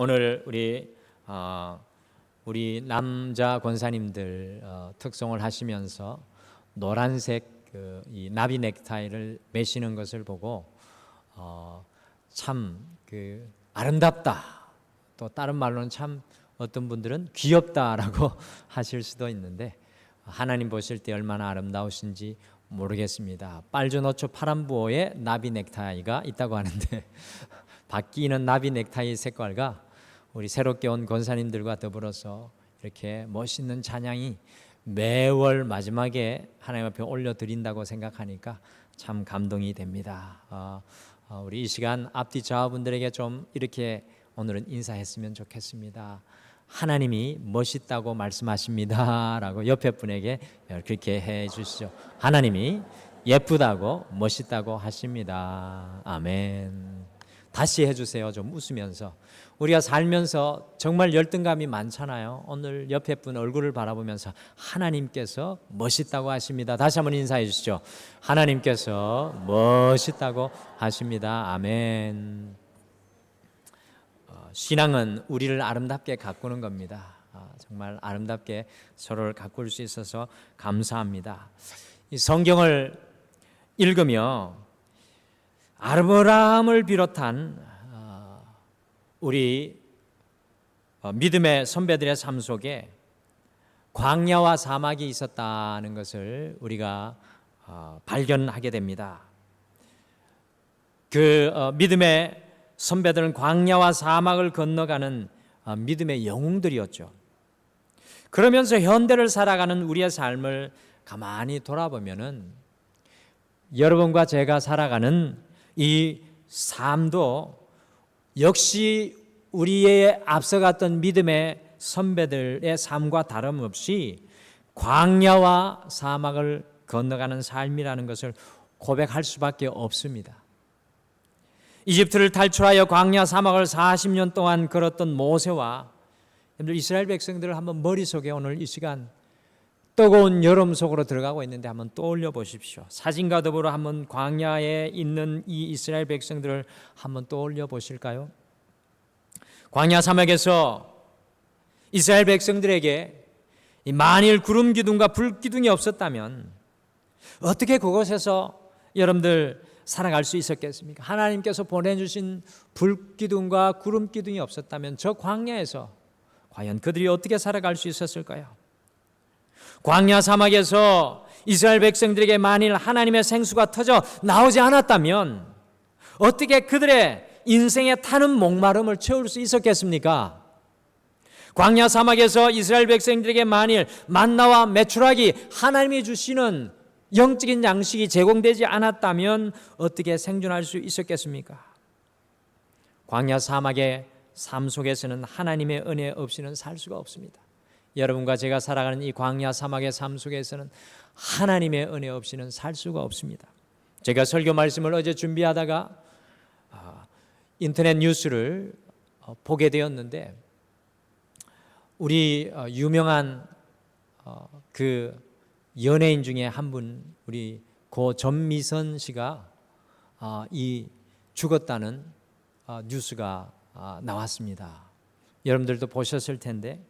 오늘 우리 남자 권사님들 특송을 하시면서 노란색 이 나비 넥타이를 매시는 것을 보고 참 아름답다, 또 다른 말로는 참 어떤 분들은 귀엽다라고 하실 수도 있는데, 하나님 보실 때 얼마나 아름다우신지 모르겠습니다. 빨주노초 파란부호에 나비 넥타이가 있다고 하는데 바뀌는 나비 넥타이 색깔과 우리 새롭게 온 권사님들과 더불어서 이렇게 멋있는 찬양이 매월 마지막에 하나님 앞에 올려드린다고 생각하니까 참 감동이 됩니다. 우리 이 시간 앞뒤 좌우분들에게 좀 이렇게 오늘은 인사했으면 좋겠습니다. 하나님이 멋있다고 말씀하십니다 라고 옆에 분에게 그렇게 해 주시죠. 하나님이 예쁘다고 멋있다고 하십니다. 아멘. 다시 해주세요. 좀 웃으면서. 우리가 살면서 정말 열등감이 많잖아요. 오늘 옆에 분 얼굴을 바라보면서 하나님께서 멋있다고 하십니다. 다시 한번 인사해 주시죠. 하나님께서 멋있다고 하십니다. 아멘. 신앙은 우리를 아름답게 가꾸는 겁니다. 정말 아름답게 서로를 가꿀 수 있어서 감사합니다. 이 성경을 읽으며 아브라함을 비롯한 우리 믿음의 선배들의 삶 속에 광야와 사막이 있었다는 것을 우리가 발견하게 됩니다. 믿음의 선배들은 광야와 사막을 건너가는 믿음의 영웅들이었죠. 그러면서 현대를 살아가는 우리의 삶을 가만히 돌아보면은 여러분과 제가 살아가는 이 삶도 역시 우리의 앞서갔던 믿음의 선배들의 삶과 다름없이 광야와 사막을 건너가는 삶이라는 것을 고백할 수밖에 없습니다. 이집트를 탈출하여 광야 사막을 40년 동안 걸었던 모세와 여러분들 이스라엘 백성들을 한번 머릿속에 오늘 이 시간 뜨거운 여름 속으로 들어가고 있는데 한번 떠올려 보십시오. 사진과 더불어 한번 광야에 있는 이 이스라엘 백성들을 한번 떠올려 보실까요? 광야 사막에서 이스라엘 백성들에게 만일 구름 기둥과 불 기둥이 없었다면 어떻게 그곳에서 여러분들 살아갈 수 있었겠습니까? 하나님께서 보내주신 불 기둥과 구름 기둥이 없었다면 저 광야에서 과연 그들이 어떻게 살아갈 수 있었을까요? 광야 사막에서 이스라엘 백성들에게 만일 하나님의 생수가 터져 나오지 않았다면 어떻게 그들의 인생의 타는 목마름을 채울 수 있었겠습니까? 광야 사막에서 이스라엘 백성들에게 만일 만나와 메추라기 하나님이 주시는 영적인 양식이 제공되지 않았다면 어떻게 생존할 수 있었겠습니까? 광야 사막의 삶 속에서는 하나님의 은혜 없이는 살 수가 없습니다. 여러분과 제가 살아가는 이 광야 사막의 삶 속에서는 하나님의 은혜 없이는 살 수가 없습니다. 제가 설교 말씀을 어제 준비하다가 인터넷 뉴스를 보게 되었는데 우리 유명한 그 연예인 중에 한 분, 우리 고 전미선 씨가 죽었다는 뉴스가 나왔습니다. 여러분들도 보셨을 텐데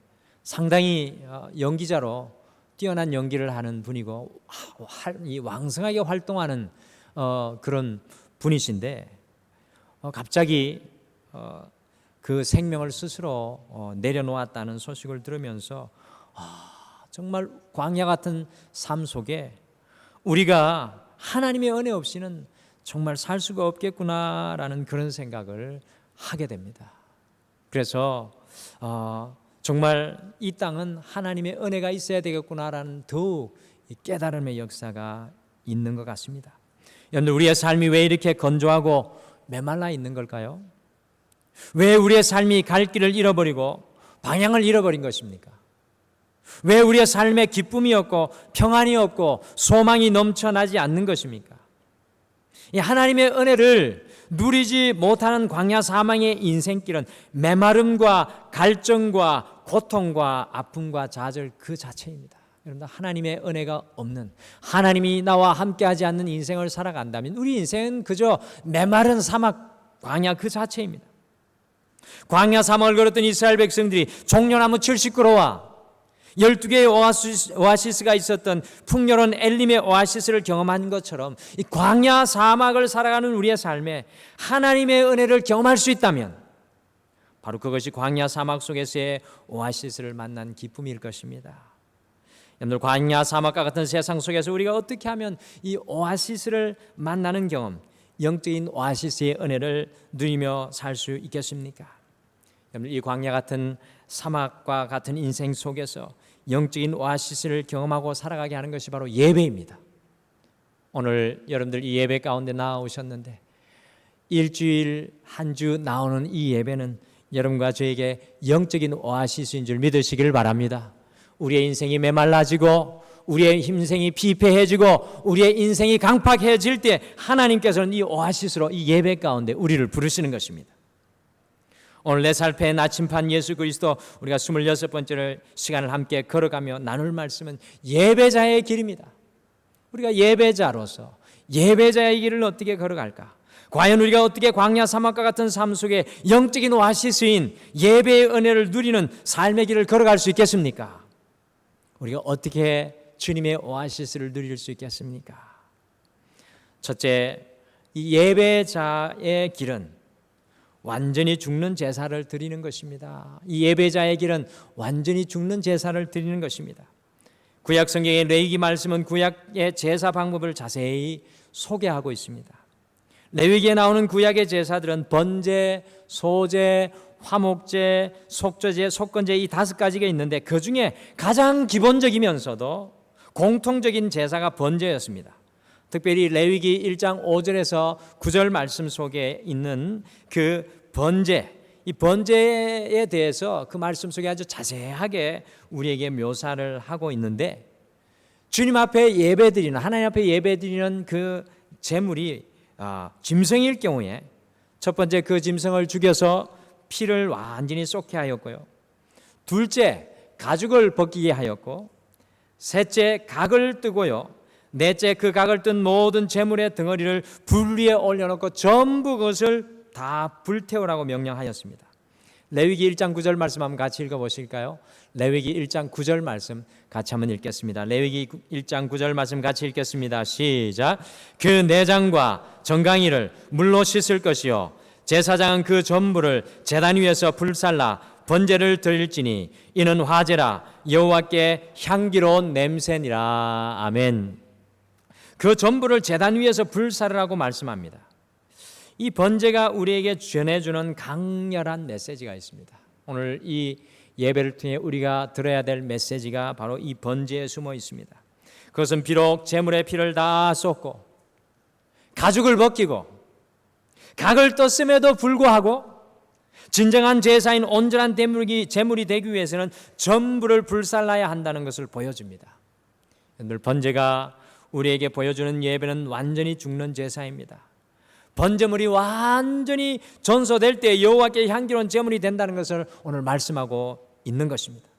상당히 연기자로 뛰어난 연기를 하는 분이고 왕성하게 활동하는 그런 분이신데 갑자기 그 생명을 스스로 내려놓았다는 소식을 들으면서 정말 광야 같은 삶 속에 우리가 하나님의 은혜 없이는 정말 살 수가 없겠구나라는 그런 생각을 하게 됩니다. 그래서 정말 이 땅은 하나님의 은혜가 있어야 되겠구나라는 더욱 깨달음의 역사가 있는 것 같습니다. 여러분들, 우리의 삶이 왜 이렇게 건조하고 메말라 있는 걸까요? 왜 우리의 삶이 갈 길을 잃어버리고 방향을 잃어버린 것입니까? 왜 우리의 삶에 기쁨이 없고 평안이 없고 소망이 넘쳐나지 않는 것입니까? 이 하나님의 은혜를 누리지 못하는 광야 사망의 인생길은 메마름과 갈증과 고통과 아픔과 좌절 그 자체입니다. 여러분, 하나님의 은혜가 없는, 하나님이 나와 함께하지 않는 인생을 살아간다면 우리 인생은 그저 메마른 사막 광야 그 자체입니다. 광야 사막을 걸었던 이스라엘 백성들이 종려나무 70그루와 12개의 오아시스가 있었던 풍요로운 엘림의 오아시스를 경험한 것처럼 이 광야 사막을 살아가는 우리의 삶에 하나님의 은혜를 경험할 수 있다면 바로 그것이 광야 사막 속에서의 오아시스를 만난 기쁨일 것입니다. 여러분들, 광야 사막과 같은 세상 속에서 우리가 어떻게 하면 이 오아시스를 만나는 경험, 영적인 오아시스의 은혜를 누리며 살 수 있겠습니까? 여러분들, 이 광야 같은 사막과 같은 인생 속에서 영적인 오아시스를 경험하고 살아가게 하는 것이 바로 예배입니다. 오늘 여러분들 이 예배 가운데 나오셨는데 일주일 한 주 나오는 이 예배는 여러분과 저에게 영적인 오아시스인 줄 믿으시길 바랍니다. 우리의 인생이 메말라지고 우리의 인생이 피폐해지고 우리의 인생이 강팍해질 때 하나님께서는 이 오아시스로 이 예배 가운데 우리를 부르시는 것입니다. 오늘 내 삶의 나침판 예수 그리스도, 우리가 26번째 시간을 함께 걸어가며 나눌 말씀은 예배자의 길입니다. 우리가 예배자로서 예배자의 길을 어떻게 걸어갈까? 과연 우리가 어떻게 광야 사막과 같은 삶 속에 영적인 오아시스인 예배의 은혜를 누리는 삶의 길을 걸어갈 수 있겠습니까? 우리가 어떻게 주님의 오아시스를 누릴 수 있겠습니까? 첫째, 이 예배자의 길은 완전히 죽는 제사를 드리는 것입니다. 이 예배자의 길은 완전히 죽는 제사를 드리는 것입니다. 구약 성경의 레위기 말씀은 구약의 제사 방법을 자세히 소개하고 있습니다. 레위기에 나오는 구약의 제사들은 번제, 소제, 화목제, 속죄제, 속건제 이 5가지가 있는데 그 중에 가장 기본적이면서도 공통적인 제사가 번제였습니다. 특별히 레위기 1장 5절에서 9절 말씀 속에 있는 그 번제, 이 번제에 대해서 그 말씀 속에 아주 자세하게 우리에게 묘사를 하고 있는데, 주님 앞에 예배드리는, 하나님 앞에 예배드리는 그 제물이 짐승일 경우에 첫 번째 그 짐승을 죽여서 피를 완전히 쏟게 하였고요, 둘째 가죽을 벗기게 하였고, 셋째 각을 뜨고요, 넷째 그 각을 뜬 모든 제물의 덩어리를 불 위에 올려놓고 전부 그것을 다 불태우라고 명령하였습니다. 레위기 1장 9절 말씀 한번 같이 읽어보실까요? 레위기 1장 9절 말씀 같이 한번 읽겠습니다. 레위기 1장 9절 말씀 같이 읽겠습니다. 시작. 그 내장과 정강이를 물로 씻을 것이요 제사장은 그 전부를 제단 위에서 불살라 번제를 드릴지니 이는 화제라 여호와께 향기로운 냄새니라. 아멘. 그 전부를 제단 위에서 불살으라고 말씀합니다. 이 번제가 우리에게 전해주는 강렬한 메시지가 있습니다. 오늘 이 예배를 통해 우리가 들어야 될 메시지가 바로 이 번제에 숨어 있습니다. 그것은 비록 제물의 피를 다 쏟고 가죽을 벗기고 각을 떴음에도 불구하고 진정한 제사인 온전한 제물이 되기 위해서는 전부를 불살라야 한다는 것을 보여줍니다. 여러분들, 번제가 우리에게 보여주는 예배는 완전히 죽는 제사입니다. 번제물이 완전히 전소될 때 여호와께 향기로운 제물이 된다는 것을 오늘 말씀하고 있는 것입니다.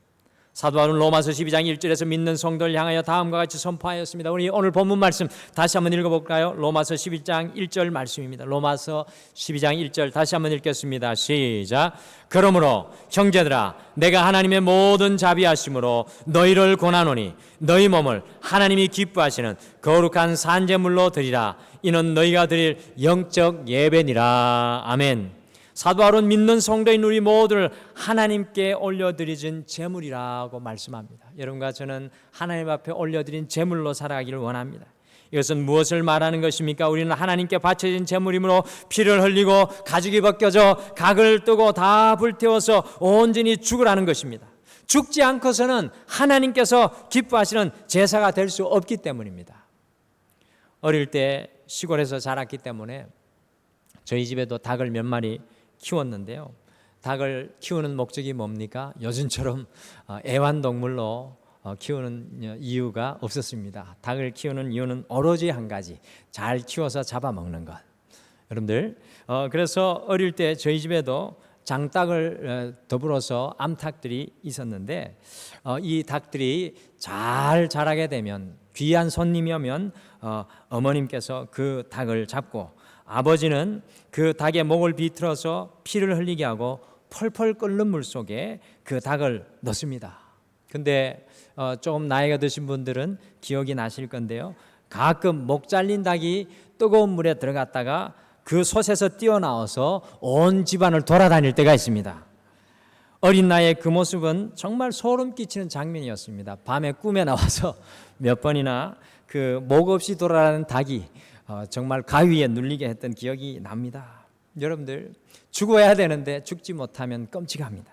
사도 바울은 로마서 12장 1절에서 믿는 성도를 향하여 다음과 같이 선포하였습니다. 우리 오늘 본문 말씀 다시 한번 읽어볼까요? 로마서 12장 1절 말씀입니다. 로마서 12장 1절 다시 한번 읽겠습니다. 시작. 그러므로 형제들아, 내가 하나님의 모든 자비하심으로 너희를 권하노니 너희 몸을 하나님이 기뻐하시는 거룩한 산제물로 드리라. 이는 너희가 드릴 영적 예배니라. 아멘. 사도 바울은 믿는 성도인 우리 모두를 하나님께 올려드리진 제물이라고 말씀합니다. 여러분과 저는 하나님 앞에 올려드린 제물로 살아가기를 원합니다. 이것은 무엇을 말하는 것입니까? 우리는 하나님께 바쳐진 제물이므로 피를 흘리고 가죽이 벗겨져 각을 뜨고 다 불태워서 온전히 죽으라는 것입니다. 죽지 않고서는 하나님께서 기뻐하시는 제사가 될 수 없기 때문입니다. 어릴 때 시골에서 자랐기 때문에 저희 집에도 닭을 몇 마리 키웠는데요, 닭을 키우는 목적이 뭡니까? 요즘처럼 애완동물로 키우는 이유가 없었습니다. 닭을 키우는 이유는 오로지 한 가지, 잘 키워서 잡아먹는 것. 여러분들, 그래서 어릴 때 저희 집에도 장닭을 더불어서 암탉들이 있었는데, 이 닭들이 잘 자라게 되면, 귀한 손님이 오면 어머님께서 그 닭을 잡고 아버지는 그 닭의 목을 비틀어서 피를 흘리게 하고 펄펄 끓는 물 속에 그 닭을 넣습니다. 근데 조금 나이가 드신 분들은 기억이 나실 건데요, 가끔 목 잘린 닭이 뜨거운 물에 들어갔다가 그 솥에서 뛰어나와서 온 집안을 돌아다닐 때가 있습니다. 어린 나이에 그 모습은 정말 소름 끼치는 장면이었습니다. 밤에 꿈에 나와서 몇 번이나 그 목 없이 돌아가는 닭이 정말 가위에 눌리게 했던 기억이 납니다. 여러분들, 죽어야 되는데 죽지 못하면 끔찍합니다.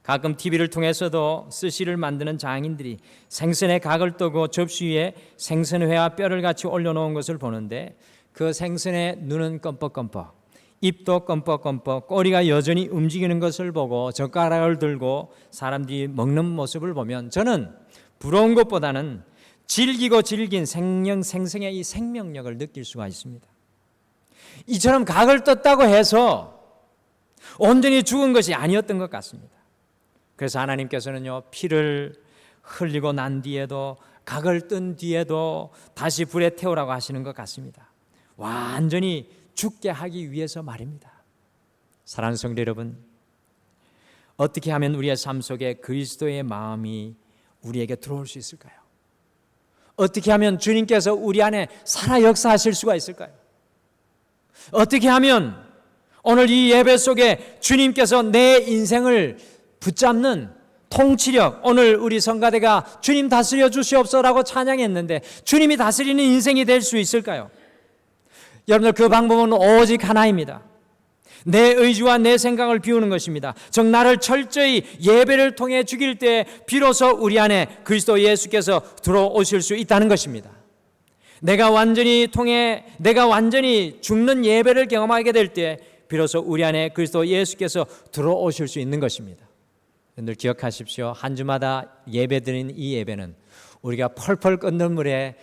가끔 TV를 통해서도 스시를 만드는 장인들이 생선의 각을 뜨고 접시 위에 생선회와 뼈를 같이 올려놓은 것을 보는데, 그 생선의 눈은 껌뻑껌뻑, 입도 껌뻑껌뻑, 꼬리가 여전히 움직이는 것을 보고 젓가락을 들고 사람들이 먹는 모습을 보면 저는 부러운 것보다는 질기고 질긴 생성의 이 생명력을 느낄 수가 있습니다. 이처럼 각을 떴다고 해서 온전히 죽은 것이 아니었던 것 같습니다. 그래서 하나님께서는요, 피를 흘리고 난 뒤에도, 각을 뜬 뒤에도 다시 불에 태우라고 하시는 것 같습니다. 완전히 죽게 하기 위해서 말입니다. 사랑하는 성도 여러분, 어떻게 하면 우리의 삶 속에 그리스도의 마음이 우리에게 들어올 수 있을까요? 어떻게 하면 주님께서 우리 안에 살아 역사하실 수가 있을까요? 어떻게 하면 오늘 이 예배 속에 주님께서 내 인생을 붙잡는 통치력, 오늘 우리 성가대가 주님 다스려 주시옵소서라고 찬양했는데 주님이 다스리는 인생이 될 수 있을까요? 여러분들, 그 방법은 오직 하나입니다. 내 의지와 내 생각을 비우는 것입니다. 즉 나를 철저히 예배를 통해 죽일 때 비로소 우리 안에 그리스도 예수께서 들어오실 수 있다는 것입니다. 내가 완전히 죽는 예배를 경험하게 될 때 비로소 우리 안에 그리스도 예수께서 들어오실 수 있는 것입니다. 늘 기억하십시오. 한 주마다 예배드리는 이 예배는 우리가 펄펄 끓는 물에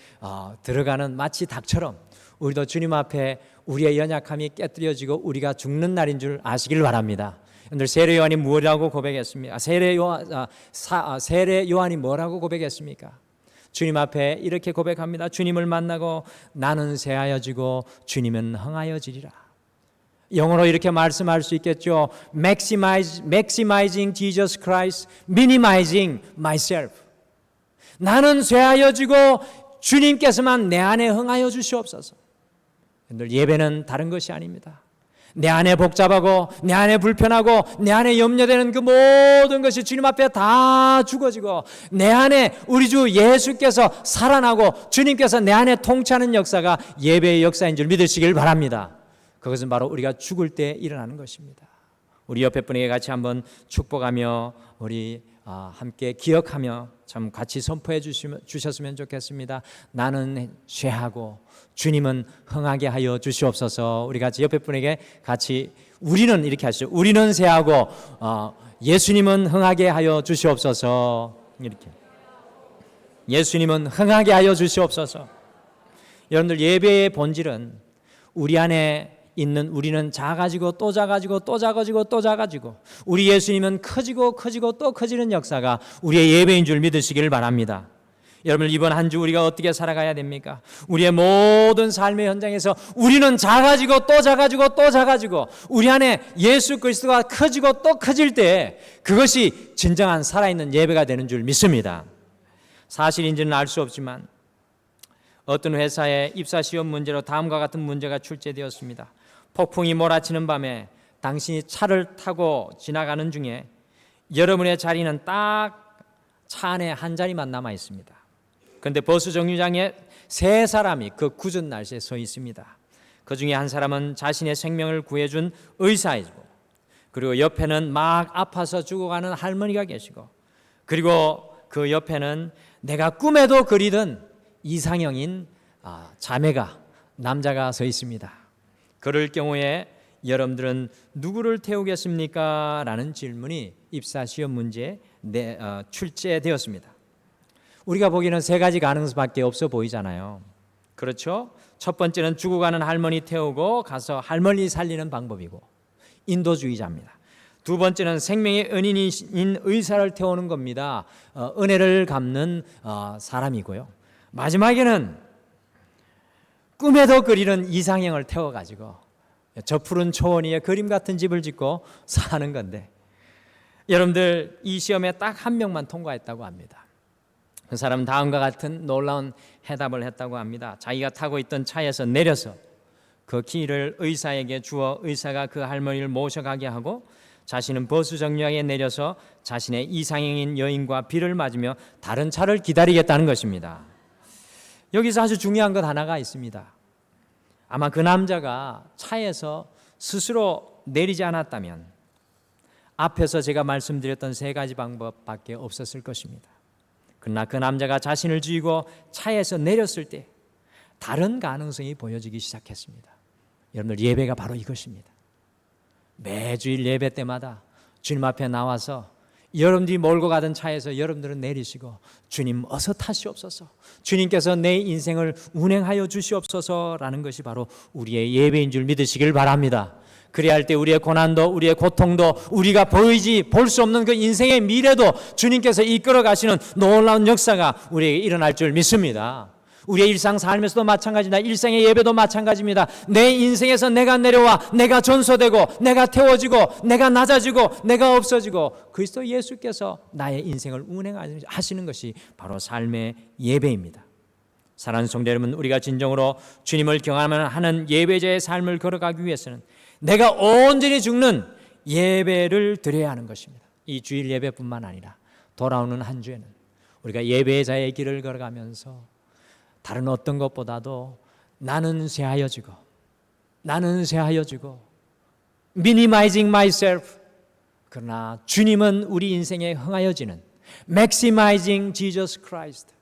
들어가는 마치 닭처럼 우리도 주님 앞에 우리의 연약함이 깨뜨려지고 우리가 죽는 날인 줄 아시길 바랍니다. 오늘 세례 요한이 뭐라고 고백했습니까? 세례 요한이 뭐라고 고백했습니까? 주님 앞에 이렇게 고백합니다. 주님을 만나고 나는 새하여지고 주님은 흥하여지리라. 영어로 이렇게 말씀할 수 있겠죠. Maximizing Jesus Christ, minimizing myself. 나는 쇠하여지고 주님께서만 내 안에 흥하여 주시옵소서. 예배는 다른 것이 아닙니다. 내 안에 복잡하고 내 안에 불편하고 내 안에 염려되는 그 모든 것이 주님 앞에 다 죽어지고 내 안에 우리 주 예수께서 살아나고 주님께서 내 안에 통치하는 역사가 예배의 역사인 줄 믿으시길 바랍니다. 그것은 바로 우리가 죽을 때 일어나는 것입니다. 우리 옆에 분에게 같이 한번 축복하며 우리 함께 기억하며 참 같이 선포해 주셨으면 좋겠습니다. 나는 쇠하고 주님은 흥하게 하여 주시옵소서. 우리 같이 옆에 분에게 같이 우리는 이렇게 하시죠. 우리는 쇠하고 예수님은 흥하게 하여 주시옵소서. 이렇게 예수님은 흥하게 하여 주시옵소서. 여러분들, 예배의 본질은 우리 안에 있는 우리는 작아지고 또 작아지고 또 작아지고 또 작아지고 우리 예수님은 커지고 커지고 또 커지는 역사가 우리의 예배인 줄 믿으시길 바랍니다. 여러분, 이번 한 주 우리가 어떻게 살아가야 됩니까? 우리의 모든 삶의 현장에서 우리는 작아지고 또 작아지고 또 작아지고 우리 안에 예수 그리스도가 커지고 또 커질 때 그것이 진정한 살아있는 예배가 되는 줄 믿습니다. 사실인지는 알 수 없지만 어떤 회사의 입사 시험 문제로 다음과 같은 문제가 출제되었습니다. 폭풍이 몰아치는 밤에 당신이 차를 타고 지나가는 중에 여러분의 자리는 딱 차 안에 한 자리만 남아 있습니다. 그런데 버스 정류장에 세 사람이 그 굳은 날씨에 서 있습니다. 그 중에 한 사람은 자신의 생명을 구해준 의사이고, 그리고 옆에는 막 아파서 죽어가는 할머니가 계시고, 그리고 그 옆에는 내가 꿈에도 그리던 이상형인 자매가, 남자가 서 있습니다. 그럴 경우에 여러분들은 누구를 태우겠습니까? 라는 질문이 입사시험 문제에 출제되었습니다. 우리가 보기에는 세 가지 가능성밖에 없어 보이잖아요. 그렇죠? 첫 번째는 죽어가는 할머니 태우고 가서 할머니 살리는 방법이고, 인도주의자입니다. 두 번째는 생명의 은인인 의사를 태우는 겁니다. 은혜를 갚는 사람이고요. 마지막에는 꿈에도 그리는 이상형을 태워가지고 저 푸른 초원 위에 그림 같은 집을 짓고 사는 건데, 여러분들 이 시험에 딱 한 명만 통과했다고 합니다. 그 사람은 다음과 같은 놀라운 해답을 했다고 합니다. 자기가 타고 있던 차에서 내려서 그 키를 의사에게 주어 의사가 그 할머니를 모셔가게 하고 자신은 버스 정류장에 내려서 자신의 이상형인 여인과 비를 맞으며 다른 차를 기다리겠다는 것입니다. 여기서 아주 중요한 것 하나가 있습니다. 아마 그 남자가 차에서 스스로 내리지 않았다면 앞에서 제가 말씀드렸던 세 가지 방법밖에 없었을 것입니다. 그러나 그 남자가 자신을 쥐고 차에서 내렸을 때 다른 가능성이 보여지기 시작했습니다. 여러분들, 예배가 바로 이것입니다. 매주일 예배 때마다 주님 앞에 나와서 여러분들이 몰고 가던 차에서 여러분들은 내리시고 주님 어서 타시옵소서, 주님께서 내 인생을 운행하여 주시옵소서라는 것이 바로 우리의 예배인 줄 믿으시길 바랍니다. 그래야 할 때 우리의 고난도 우리의 고통도 우리가 볼 수 없는 그 인생의 미래도 주님께서 이끌어 가시는 놀라운 역사가 우리에게 일어날 줄 믿습니다. 우리의 일상 삶에서도 마찬가지입니다. 일상의 예배도 마찬가지입니다. 내 인생에서 내가 내려와 내가 전소되고 내가 태워지고 내가 낮아지고 내가 없어지고 그리스도 예수께서 나의 인생을 운행하시는 것이 바로 삶의 예배입니다. 사랑하는 성도 여러분, 우리가 진정으로 주님을 경험하는 예배자의 삶을 걸어가기 위해서는 내가 온전히 죽는 예배를 드려야 하는 것입니다. 이 주일 예배뿐만 아니라 돌아오는 한 주에는 우리가 예배자의 길을 걸어가면서 다른 어떤 것보다도 나는 쇠하여지고 minimizing myself, 그러나 주님은 우리 인생에 흥하여지는 maximizing Jesus Christ,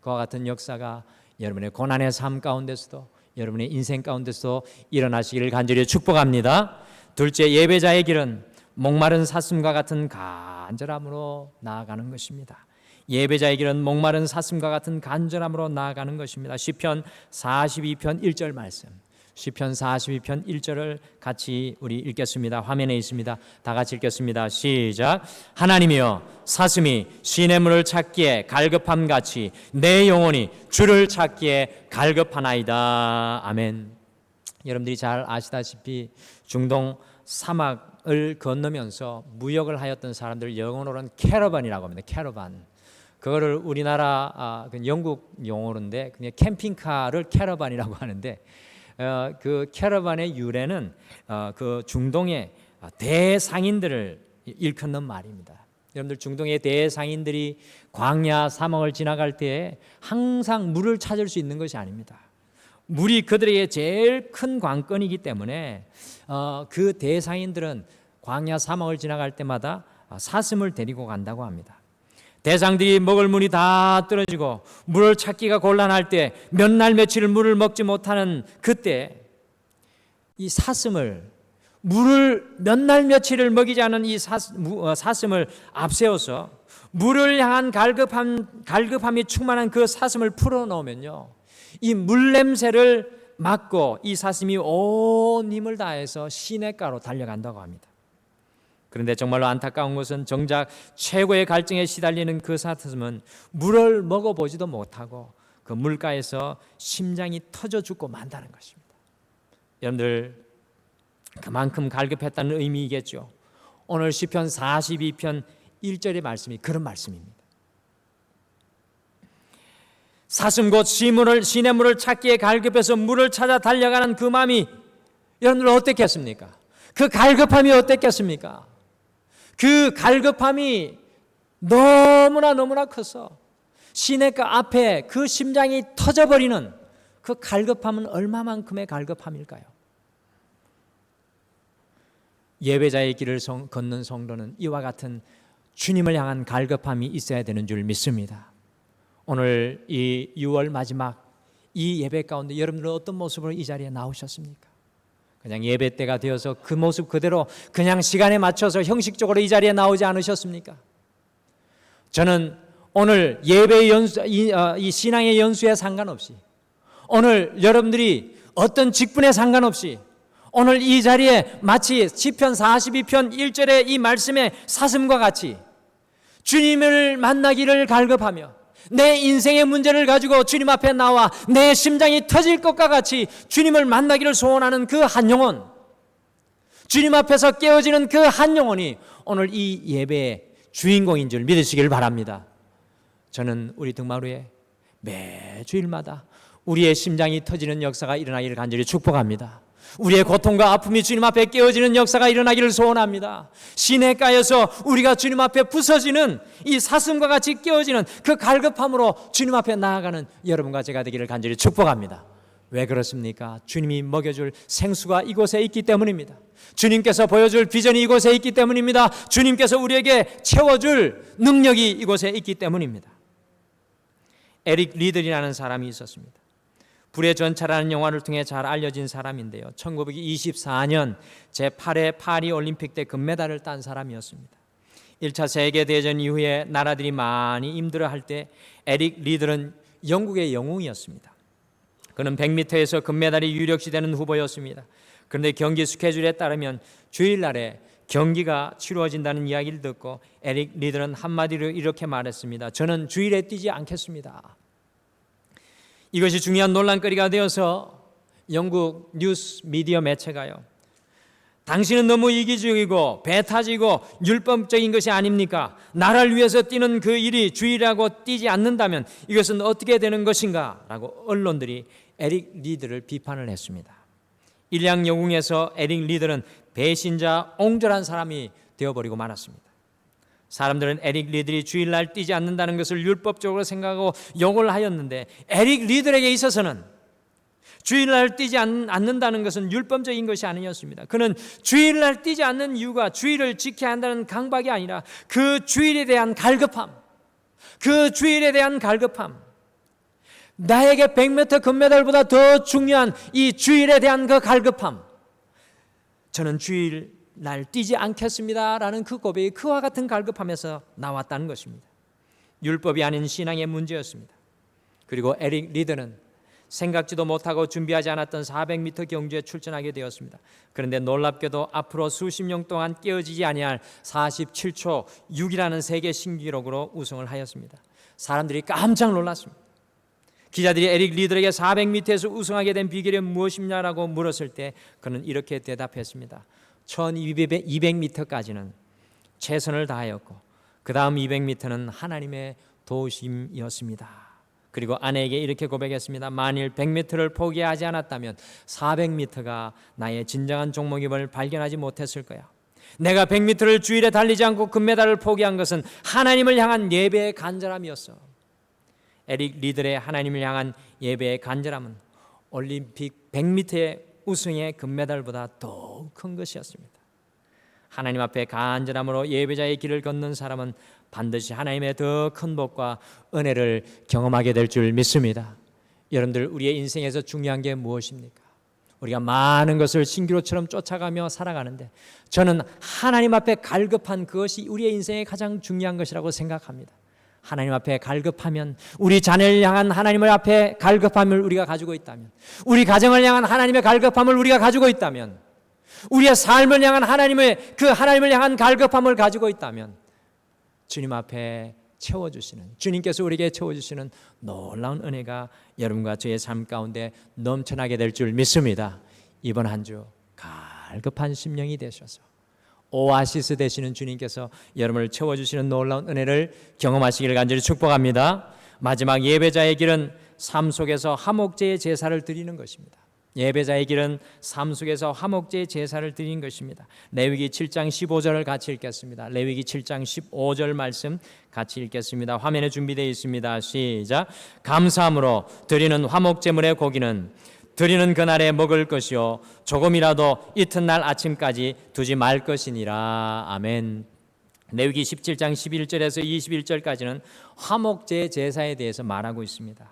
그와 같은 역사가 여러분의 고난의 삶 가운데서도 여러분의 인생 가운데서 일어나시기를 간절히 축복합니다. 둘째, 예배자의 길은 목마른 사슴과 같은 간절함으로 나아가는 것입니다. 예배자의 길은 목마른 사슴과 같은 간절함으로 나아가는 것입니다. 시편 42편 1절 말씀, 시편 42편 1절을 같이 우리 읽겠습니다. 화면에 있습니다. 다 같이 읽겠습니다. 시작. 하나님이여, 사슴이 시냇물을 찾기에 갈급함같이 내 영혼이 주를 찾기에 갈급하나이다. 아멘. 여러분들이 잘 아시다시피 중동 사막을 건너면서 무역을 하였던 사람들, 영어로는 캐러반이라고 합니다. 캐러반. 그거를 우리나라 영국 용어인데 그냥 캠핑카를 캐러반이라고 하는데, 그 캐러반의 유래는 그 중동의 대상인들을 일컫는 말입니다. 여러분들, 중동의 대상인들이 광야 사막을 지나갈 때 항상 물을 찾을 수 있는 것이 아닙니다. 물이 그들에게 제일 큰 관건이기 때문에 그 대상인들은 광야 사막을 지나갈 때마다 사슴을 데리고 간다고 합니다. 대상들이 먹을 물이 다 떨어지고 물을 찾기가 곤란할 때, 몇 날 며칠 물을 먹지 못하는 그때 이 사슴을, 물을 몇 날 며칠을 먹이지 않은 이 사슴을 앞세워서 물을 향한 갈급함이 충만한 그 사슴을 풀어놓으면요, 이 물냄새를 맡고 이 사슴이 온 힘을 다해서 시냇가로 달려간다고 합니다. 그런데 정말로 안타까운 것은 정작 최고의 갈증에 시달리는 그 사슴은 물을 먹어보지도 못하고 그 물가에서 심장이 터져 죽고 만다는 것입니다. 여러분들, 그만큼 갈급했다는 의미이겠죠. 오늘 시편 42편 1절의 말씀이 그런 말씀입니다. 사슴 곧 시냇물을 찾기에 갈급해서 물을 찾아 달려가는 그 마음이 여러분들 어땠겠습니까? 그 갈급함이 어땠겠습니까? 그 갈급함이 너무나 커서 시냇가 앞에 그 심장이 터져버리는 그 갈급함은 얼마만큼의 갈급함일까요? 예배자의 길을 걷는 성도는 이와 같은 주님을 향한 갈급함이 있어야 되는 줄 믿습니다. 오늘 이 6월 마지막 이 예배 가운데 여러분들은 어떤 모습으로 이 자리에 나오셨습니까? 그냥 예배 때가 되어서 그 모습 그대로 그냥 시간에 맞춰서 형식적으로 이 자리에 나오지 않으셨습니까? 저는 오늘 예배의 연수, 이 신앙의 연수에 상관없이, 오늘 여러분들이 어떤 직분에 상관없이 오늘 이 자리에 마치 시편 42편 1절의 이 말씀의 사슴과 같이 주님을 만나기를 갈급하며 내 인생의 문제를 가지고 주님 앞에 나와 내 심장이 터질 것과 같이 주님을 만나기를 소원하는 그 한 영혼, 주님 앞에서 깨어지는 그 한 영혼이 오늘 이 예배의 주인공인 줄 믿으시길 바랍니다. 저는 우리 등마루에 매 주일마다 우리의 심장이 터지는 역사가 일어나기를 간절히 축복합니다. 우리의 고통과 아픔이 주님 앞에 깨어지는 역사가 일어나기를 소원합니다. 시냇가에서 우리가 주님 앞에 부서지는 이 사슴과 같이 깨어지는 그 갈급함으로 주님 앞에 나아가는 여러분과 제가 되기를 간절히 축복합니다. 왜 그렇습니까? 주님이 먹여줄 생수가 이곳에 있기 때문입니다. 주님께서 보여줄 비전이 이곳에 있기 때문입니다. 주님께서 우리에게 채워줄 능력이 이곳에 있기 때문입니다. 에릭 리들이라는 사람이 있었습니다. 불의 전차라는 영화를 통해 잘 알려진 사람인데요. 1924년 제8회 파리 올림픽 때 금메달을 딴 사람이었습니다. 1차 세계대전 이후에 나라들이 많이 힘들어할 때 에릭 리들은 영국의 영웅이었습니다. 그는 100m에서 금메달이 유력시되는 후보였습니다. 그런데 경기 스케줄에 따르면 주일날에 경기가 치루어진다는 이야기를 듣고 에릭 리들은 한마디로 이렇게 말했습니다. 저는 주일에 뛰지 않겠습니다. 이것이 중요한 논란거리가 되어서 영국 뉴스 미디어 매체가요, 당신은 너무 이기적이고 배타지고 율법적인 것이 아닙니까? 나라를 위해서 뛰는 그 일이 주일하고 뛰지 않는다면 이것은 어떻게 되는 것인가? 라고 언론들이 에릭 리들을 비판을 했습니다. 일량 영웅에서 에릭 리들은 배신자, 옹졸한 사람이 되어버리고 말았습니다. 사람들은 에릭 리들이 주일날 뛰지 않는다는 것을 율법적으로 생각하고 욕을 하였는데, 에릭 리들에게 있어서는 주일날 뛰지 않는다는 것은 율법적인 것이 아니었습니다. 그는 주일날 뛰지 않는 이유가 주일을 지켜야 한다는 강박이 아니라 그 주일에 대한 갈급함, 그 주일에 대한 갈급함, 나에게 100m 금메달보다 더 중요한 이 주일에 대한 그 갈급함, 저는 주일날 뛰지 않겠습니다 라는 그 고백이 그와 같은 갈급함에서 나왔다는 것입니다. 율법이 아닌 신앙의 문제였습니다. 그리고 에릭 리드는 생각지도 못하고 준비하지 않았던 400m 경주에 출전하게 되었습니다. 그런데 놀랍게도 앞으로 수십 년 동안 깨어지지 아니할 47초 6이라는 세계 신기록으로 우승을 하였습니다. 사람들이 깜짝 놀랐습니다. 기자들이 에릭 리들에게 400m에서 우승하게 된 비결이 무엇이냐라고 물었을 때 그는 이렇게 대답했습니다. 1200m까지는 최선을 다하였고 그 다음 200m는 하나님의 도우심이었습니다. 그리고 아내에게 이렇게 고백했습니다. 만일 100m를 포기하지 않았다면 400m가 나의 진정한 종목임을 발견하지 못했을 거야. 내가 100m를 주일에 달리지 않고 금메달을 포기한 것은 하나님을 향한 예배의 간절함이었어. 에릭 리들의 하나님을 향한 예배의 간절함은 올림픽 100m의 우승의 금메달보다 더욱 큰 것이었습니다. 하나님 앞에 간절함으로 예배자의 길을 걷는 사람은 반드시 하나님의 더 큰 복과 은혜를 경험하게 될 줄 믿습니다. 여러분들, 우리의 인생에서 중요한 게 무엇입니까? 우리가 많은 것을 신기루처럼 쫓아가며 살아가는데 저는 하나님 앞에 갈급한 그것이 우리의 인생의 가장 중요한 것이라고 생각합니다. 하나님 앞에 갈급하면, 우리 자녀를 향한 하나님을 앞에 갈급함을 우리가 가지고 있다면, 우리 가정을 향한 하나님의 갈급함을 우리가 가지고 있다면, 우리의 삶을 향한 하나님을 향한 갈급함을 가지고 있다면 주님 앞에 채워주시는, 주님께서 우리에게 채워주시는 놀라운 은혜가 여러분과 저의 삶 가운데 넘쳐나게 될 줄 믿습니다. 이번 한 주 갈급한 심령이 되셔서 오아시스 되시는 주님께서 여러분을 채워주시는 놀라운 은혜를 경험하시기를 간절히 축복합니다. 마지막 예배자의 길은 삶 속에서 화목제의 제사를 드리는 것입니다. 예배자의 길은 삶 속에서 화목제의 제사를 드리는 것입니다. 레위기 7장 15절을 같이 읽겠습니다. 레위기 7장 15절 말씀 같이 읽겠습니다. 화면에 준비되어 있습니다. 시작. 감사함으로 드리는 화목제물의 고기는 드리는 그날에 먹을 것이요 조금이라도 이튿날 아침까지 두지 말 것이니라. 아멘. 레위기 17장 11절에서 21절까지는 화목제 제사에 대해서 말하고 있습니다.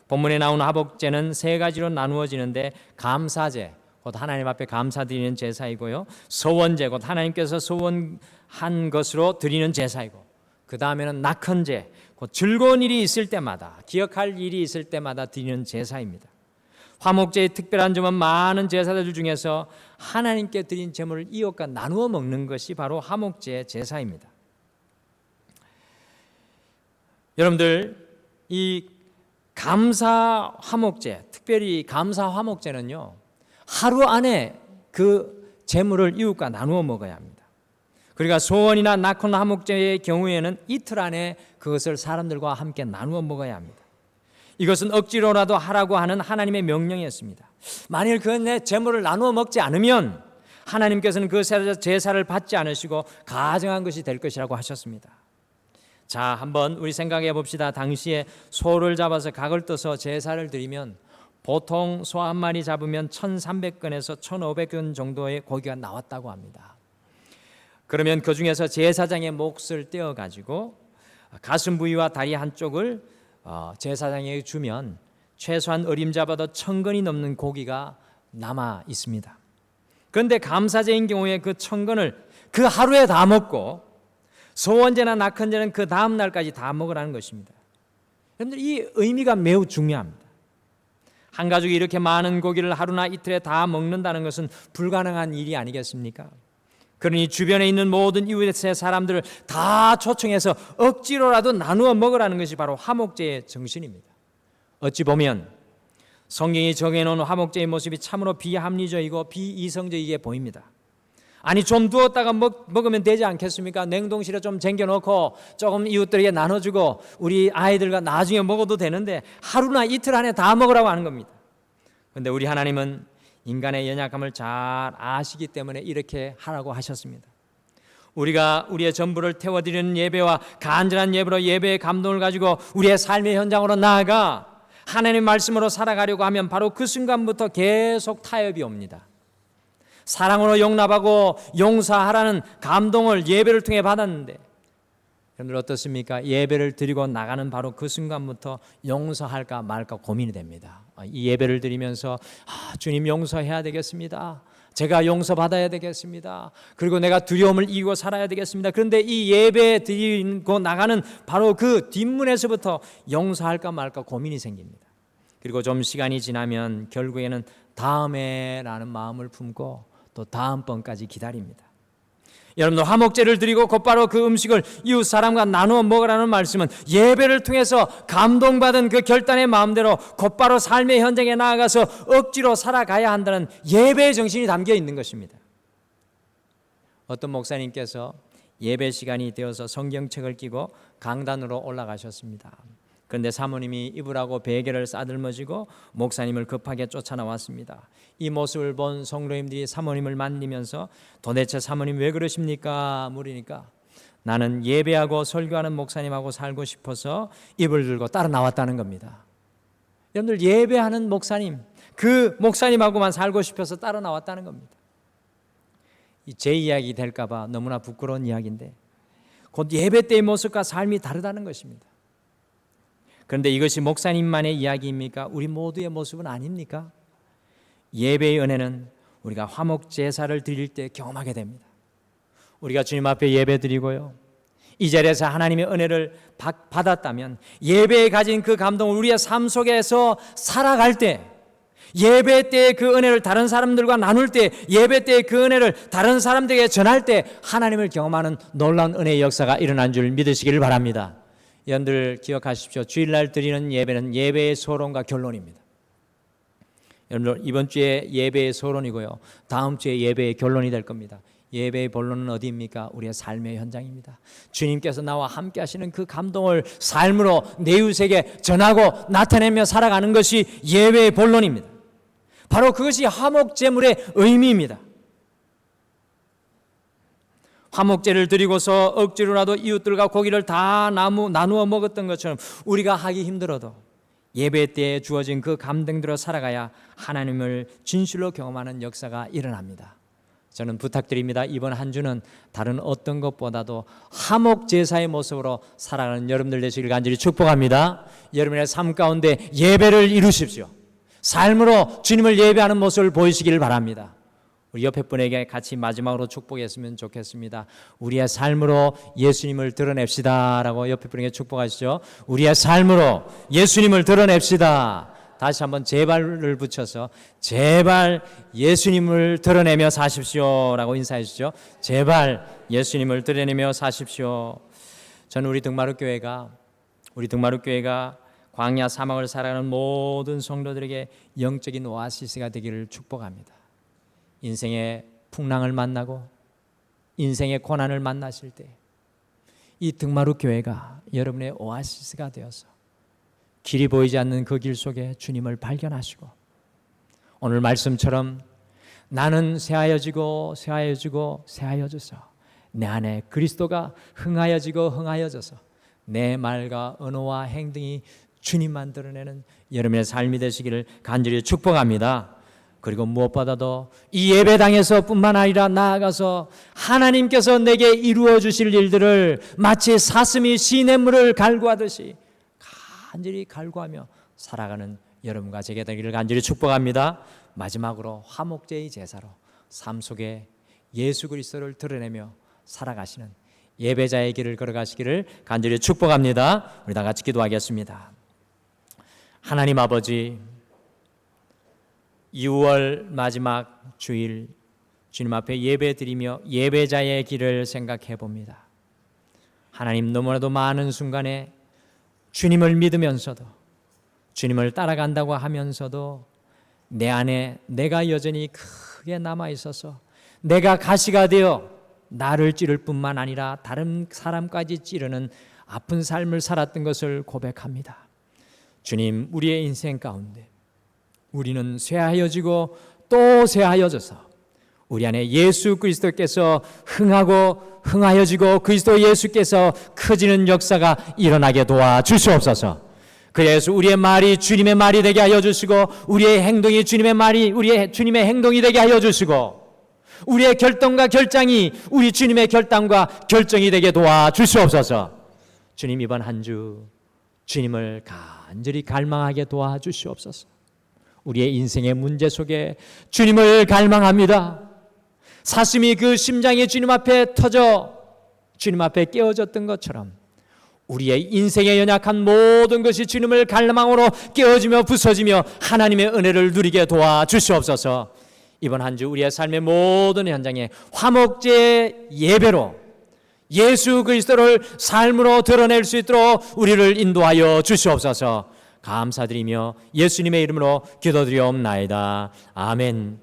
본문에 나온 화목제는 세 가지로 나누어지는데, 감사제, 곧 하나님 앞에 감사드리는 제사이고요, 소원제, 곧 하나님께서 소원한 것으로 드리는 제사이고, 그 다음에는 낙헌제, 곧 즐거운 일이 있을 때마다, 기억할 일이 있을 때마다 드리는 제사입니다. 화목제의 특별한 점은 많은 제사들 중에서 하나님께 드린 제물을 이웃과 나누어 먹는 것이 바로 화목제 제사입니다. 여러분들, 이 감사 화목제, 특별히 감사 화목제는요, 하루 안에 그 재물을 이웃과 나누어 먹어야 합니다. 그러니까 소원이나 낙헌 화목제의 경우에는 이틀 안에 그것을 사람들과 함께 나누어 먹어야 합니다. 이것은 억지로라도 하라고 하는 하나님의 명령이었습니다. 만일 그 내 재물을 나누어 먹지 않으면 하나님께서는 그 제사를 받지 않으시고 가증한 것이 될 것이라고 하셨습니다. 자, 한번 우리 생각해 봅시다. 당시에 소를 잡아서 각을 떠서 제사를 드리면 보통 소 한 마리 잡으면 1,300근에서 1,500근 정도의 고기가 나왔다고 합니다. 그러면 그 중에서 제사장의 몫을 떼어 가지고 가슴 부위와 다리 한쪽을 제사장에게 주면 최소한 어림잡아도 1,000근이 넘는 고기가 남아 있습니다. 그런데 감사제인 경우에 그 1,000근을 그 하루에 다 먹고 소원제나 낙헌제는 그 다음 날까지 다 먹으라는 것입니다. 여러분들, 이 의미가 매우 중요합니다. 한 가족이 이렇게 많은 고기를 하루나 이틀에 다 먹는다는 것은 불가능한 일이 아니겠습니까? 그러니 주변에 있는 모든 이웃의 사람들을 다 초청해서 억지로라도 나누어 먹으라는 것이 바로 화목제의 정신입니다. 어찌 보면 성경이 정해놓은 화목제의 모습이 참으로 비합리적이고 비이성적이게 보입니다. 아니, 좀 두었다가 먹으면 되지 않겠습니까? 냉동실에 좀 쟁겨놓고 조금 이웃들에게 나눠주고 우리 아이들과 나중에 먹어도 되는데 하루나 이틀 안에 다 먹으라고 하는 겁니다. 그런데 우리 하나님은 인간의 연약함을 잘 아시기 때문에 이렇게 하라고 하셨습니다. 우리가 우리의 전부를 태워드리는 예배와 간절한 예배로 예배의 감동을 가지고 우리의 삶의 현장으로 나아가 하나님의 말씀으로 살아가려고 하면 바로 그 순간부터 계속 타협이 옵니다. 사랑으로 용납하고 용서하라는 감동을 예배를 통해 받았는데 여러분들 어떻습니까? 예배를 드리고 나가는 바로 그 순간부터 용서할까 말까 고민이 됩니다. 이 예배를 드리면서 주님 용서해야 되겠습니다. 제가 용서받아야 되겠습니다. 그리고 내가 두려움을 이기고 살아야 되겠습니다. 그런데 이 예배 드리고 나가는 바로 그 뒷문에서부터 용서할까 말까 고민이 생깁니다. 그리고 좀 시간이 지나면 결국에는 다음에라는 마음을 품고 또 다음번까지 기다립니다. 여러분들, 화목제를 드리고 곧바로 그 음식을 이웃 사람과 나누어 먹으라는 말씀은 예배를 통해서 감동받은 그 결단의 마음대로 곧바로 삶의 현장에 나아가서 억지로 살아가야 한다는 예배의 정신이 담겨 있는 것입니다. 어떤 목사님께서 예배 시간이 되어서 성경책을 끼고 강단으로 올라가셨습니다. 그런데 사모님이 입으라고 베개를 싸들머지고 목사님을 급하게 쫓아나왔습니다. 이 모습을 본 성도님들이 사모님을 만나면서 도대체 사모님 왜 그러십니까? 물으니까 나는 예배하고 설교하는 목사님하고 살고 싶어서 입을 들고 따라 나왔다는 겁니다. 여러분들, 예배하는 목사님, 그 목사님하고만 살고 싶어서 따라 나왔다는 겁니다. 제 이야기 될까 봐 너무나 부끄러운 이야기인데 곧 예배 때의 모습과 삶이 다르다는 것입니다. 그런데 이것이 목사님만의 이야기입니까? 우리 모두의 모습은 아닙니까? 예배의 은혜는 우리가 화목 제사를 드릴 때 경험하게 됩니다. 우리가 주님 앞에 예배 드리고요, 이 자리에서 하나님의 은혜를 받았다면 예배에 가진 그 감동을 우리의 삶 속에서 살아갈 때, 예배 때의 그 은혜를 다른 사람들과 나눌 때, 예배 때의 그 은혜를 다른 사람들에게 전할 때 하나님을 경험하는 놀라운 은혜의 역사가 일어난 줄 믿으시기를 바랍니다. 여러분들 기억하십시오. 주일날 드리는 예배는 예배의 소론과 결론입니다. 여러분들, 이번 주에 예배의 소론이고요, 다음 주에 예배의 결론이 될 겁니다. 예배의 본론은 어디입니까? 우리의 삶의 현장입니다. 주님께서 나와 함께 하시는 그 감동을 삶으로 내 이웃에게 전하고 나타내며 살아가는 것이 예배의 본론입니다. 바로 그것이 화목제물의 의미입니다. 화목제를 드리고서 억지로라도 이웃들과 고기를 다 나누어 먹었던 것처럼 우리가 하기 힘들어도 예배 때에 주어진 그 감동대로 살아가야 하나님을 진실로 경험하는 역사가 일어납니다. 저는 부탁드립니다. 이번 한 주는 다른 어떤 것보다도 화목제사의 모습으로 살아가는 여러분들 되시길 간절히 축복합니다. 여러분의 삶 가운데 예배를 이루십시오. 삶으로 주님을 예배하는 모습을 보이시길 바랍니다. 우리 옆에 분에게 같이 마지막으로 축복했으면 좋겠습니다. 우리의 삶으로 예수님을 드러냅시다 라고 옆에 분에게 축복하시죠. 우리의 삶으로 예수님을 드러냅시다. 다시 한번 제발을 붙여서 제발 예수님을 드러내며 사십시오 라고 인사해 주시죠. 제발 예수님을 드러내며 사십시오. 저는 우리 등마룻교회가 광야 사막을 살아가는 모든 성도들에게 영적인 오아시스가 되기를 축복합니다. 인생의 풍랑을 만나고 인생의 고난을 만나실 때 이 등마루 교회가 여러분의 오아시스가 되어서 길이 보이지 않는 그 길 속에 주님을 발견하시고 오늘 말씀처럼 나는 새하여지고 새하여지고 새하여져서 내 안에 그리스도가 흥하여지고 흥하여져서 내 말과 언어와 행동이 주님만 드러내는 여러분의 삶이 되시기를 간절히 축복합니다. 그리고 무엇보다도 이 예배당에서 뿐만 아니라 나아가서 하나님께서 내게 이루어 주실 일들을 마치 사슴이 시냇물을 갈구하듯이 간절히 갈구하며 살아가는 여러분과 제게 되기를 간절히 축복합니다. 마지막으로 화목제의 제사로 삶 속에 예수 그리스도를 드러내며 살아가시는 예배자의 길을 걸어가시기를 간절히 축복합니다. 우리 다 같이 기도하겠습니다. 하나님 아버지, 2월 마지막 주일 주님 앞에 예배드리며 예배자의 길을 생각해 봅니다. 하나님, 너무나도 많은 순간에 주님을 믿으면서도 주님을 따라간다고 하면서도 내 안에 내가 여전히 크게 남아 있어서 내가 가시가 되어 나를 찌를 뿐만 아니라 다른 사람까지 찌르는 아픈 삶을 살았던 것을 고백합니다. 주님, 우리의 인생 가운데 우리는 쇠하여지고 또 쇠하여져서 우리 안에 예수 그리스도께서 흥하고 흥하여지고 그리스도 예수께서 커지는 역사가 일어나게 도와주시옵소서. 그래서 우리의 말이 주님의 말이 되게 하여 주시고 우리의 행동이 주님의 말이 주님의 행동이 되게 하여 주시고 우리의 결정과 결장이 우리 주님의 결단과 결정이 되게 도와주시옵소서. 주님, 이번 한 주 주님을 간절히 갈망하게 도와주시옵소서. 우리의 인생의 문제 속에 주님을 갈망합니다. 사슴이 그 심장이 주님 앞에 터져 주님 앞에 깨어졌던 것처럼 우리의 인생의 연약한 모든 것이 주님을 갈망으로 깨어지며 부서지며 하나님의 은혜를 누리게 도와주시옵소서. 이번 한 주 우리의 삶의 모든 현장에 화목제 예배로 예수 그리스도를 삶으로 드러낼 수 있도록 우리를 인도하여 주시옵소서. 감사드리며 예수님의 이름으로 기도드리옵나이다. 아멘.